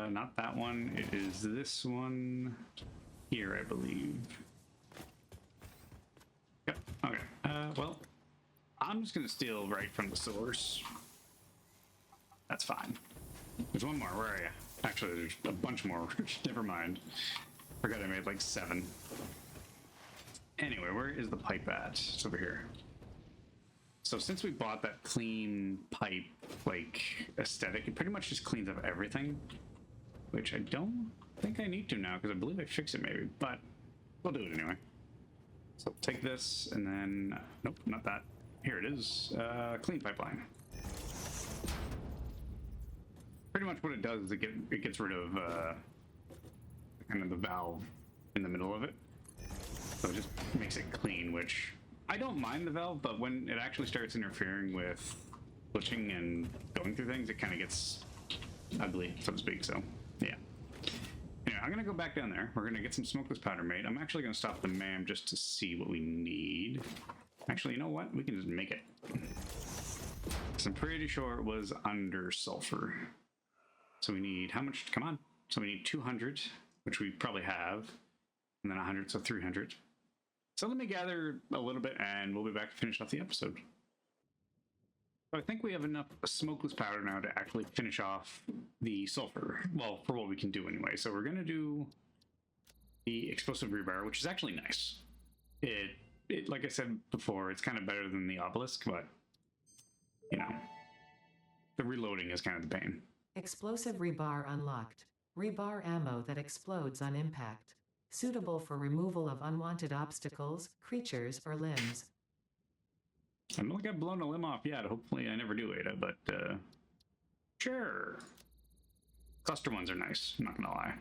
Not that one. It is this one here, I believe. Yep. Okay. Well, I'm just gonna steal right from the source. That's fine. There's one more. Where are you? Actually, there's a bunch more. Never mind. Forgot I made like 7. Anyway, where is the pipe at? It's over here. So since we bought that clean pipe, like, aesthetic, it pretty much just cleans up everything. Which I don't think I need to now, because I believe I fixed it maybe. But we'll do it anyway. So take this, and then... Nope, not that. Here it is. Clean pipeline. Pretty much what it does is it gets rid of kind of the valve in the middle of it. So it just makes it clean, which I don't mind the valve, but when it actually starts interfering with glitching and going through things, it kind of gets ugly, so to speak. So yeah. Anyway, I'm gonna go back down there. We're gonna get some smokeless powder made. I'm actually gonna stop the M.a.M just to see what we need. Actually, you know what? We can just make it. So I'm pretty sure it was under sulfur. So we need how much? Come on. So we need 200, which we probably have, and then 100, so 300. So let me gather a little bit, and we'll be back to finish off the episode. So I think we have enough smokeless powder now to actually finish off the sulfur. Well, for what we can do anyway. So we're going to do the explosive rebar, which is actually nice. It like I said before, it's kind of better than the obelisk, but, you know, the reloading is kind of the pain. Explosive rebar unlocked. Rebar ammo that explodes on impact. Suitable for removal of unwanted obstacles, creatures, or limbs. I don't think I've blown a limb off yet. Hopefully I never do, Ada, but sure. Cluster ones are nice, I'm not gonna lie.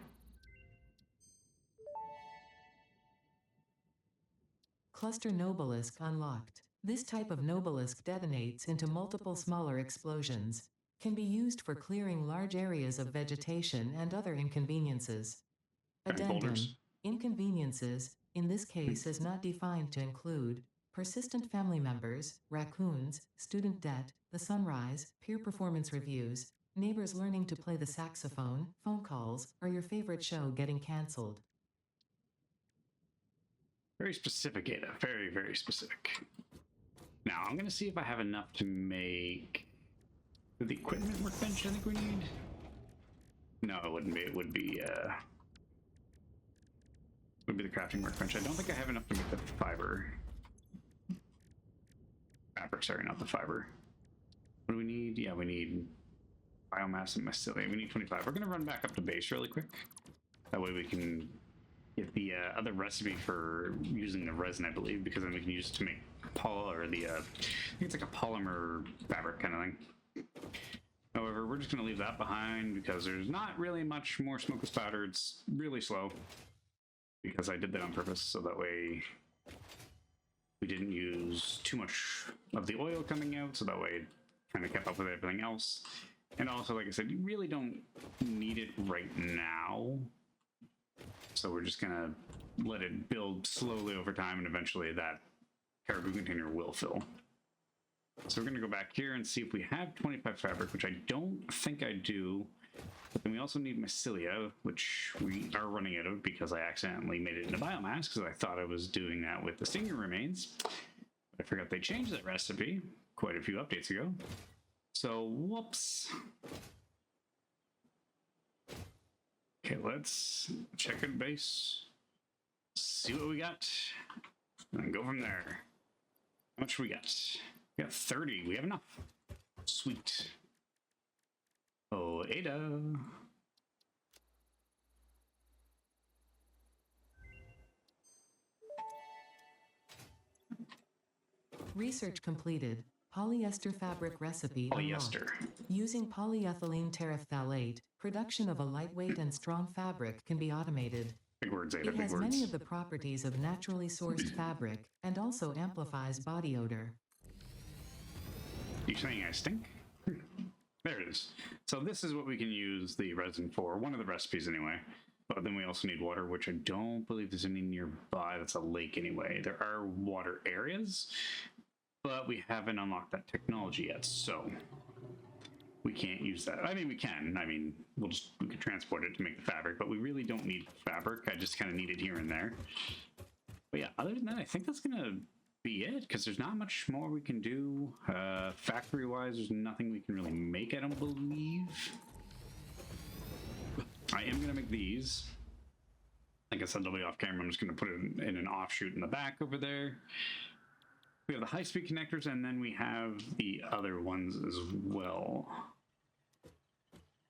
Cluster Nobelisk unlocked. This type of Nobelisk detonates into multiple smaller explosions. Can be used for clearing large areas of vegetation and other inconveniences. Addendum. Boulders. Inconveniences, in this case is not defined to include persistent family members, raccoons, student debt, the sunrise, peer performance reviews, neighbors learning to play the saxophone, phone calls, or your favorite show getting cancelled. Very specific, Ada. Very, very specific. Now, I'm going to see if I have enough to make the equipment workbench I think we need. No, it wouldn't be. It would be the crafting workbench. I don't think I have enough to make the fiber. Fabric, sorry, not the fiber. What do we need? Yeah, we need biomass and mycelium. We need 25. We're going to run back up to base really quick. That way we can get the other recipe for using the resin, I believe, because then we can use it to make I think it's like a polymer fabric kind of thing. However, we're just going to leave that behind because there's not really much more smokeless powder. It's really slow because I did that on purpose, so that way we didn't use too much of the oil coming out, so that way it kind of kept up with everything else. And also, like I said, you really don't need it right now. So we're just gonna let it build slowly over time, and eventually that cargo container will fill. So we're gonna go back here and see if we have 25 fabric, which I don't think I do. And we also need mycelia, which we are running out of because I accidentally made it into biomass because I thought I was doing that with the stinger remains. But I forgot they changed that recipe quite a few updates ago. So, whoops. Okay, let's check out base, see what we got, and then go from there. How much we got? We got 30. We have enough. Sweet. Oh, Ada. Research completed. Polyester fabric recipe Polyester. unlocked. Using polyethylene terephthalate, production of a lightweight and strong fabric can be automated. Big words, Ada, It big has words. many of the properties of naturally sourced fabric and also amplifies body odor. You saying I stink? There it is. So this is what we can use the resin for. One of the recipes anyway. But then we also need water, which I don't believe there's any nearby. That's a lake anyway. There are water areas, but we haven't unlocked that technology yet, so we can't use that. I mean, we can. I mean, we can transport it to make the fabric, but we really don't need fabric. I just kind of need it here and there. But yeah, other than that, I think that's gonna be it, because there's not much more we can do. Factory-wise, there's nothing we can really make, I don't believe. I am going to make these. Like I said, they'll be off camera. I'm just going to put it in an offshoot in the back over there. We have the high-speed connectors, and then we have the other ones as well.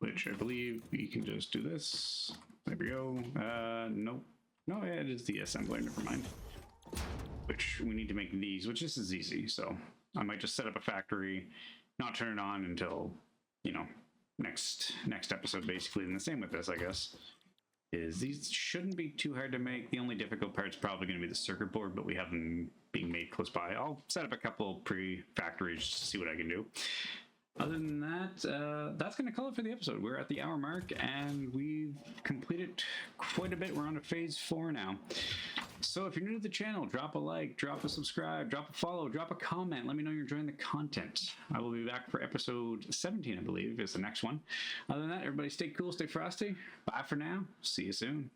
Which I believe we can just do this. There we go. Nope. No, yeah, it is the assembler. Never mind. Which we need to make these, which this is easy. So I might just set up a factory, not turn it on until, you know, next episode, basically. And the same with this, I guess, is these shouldn't be too hard to make. The only difficult part's probably going to be the circuit board, but we have them being made close by. I'll set up a couple pre-factories to see what I can do. Other than that, that's going to call it for the episode. We're at the hour mark, and we've completed quite a bit. We're on to phase 4 now. So if you're new to the channel, drop a like, drop a subscribe, drop a follow, drop a comment. Let me know you're enjoying the content. I will be back for episode 17, I believe, is the next one. Other than that, everybody stay cool, stay frosty. Bye for now. See you soon.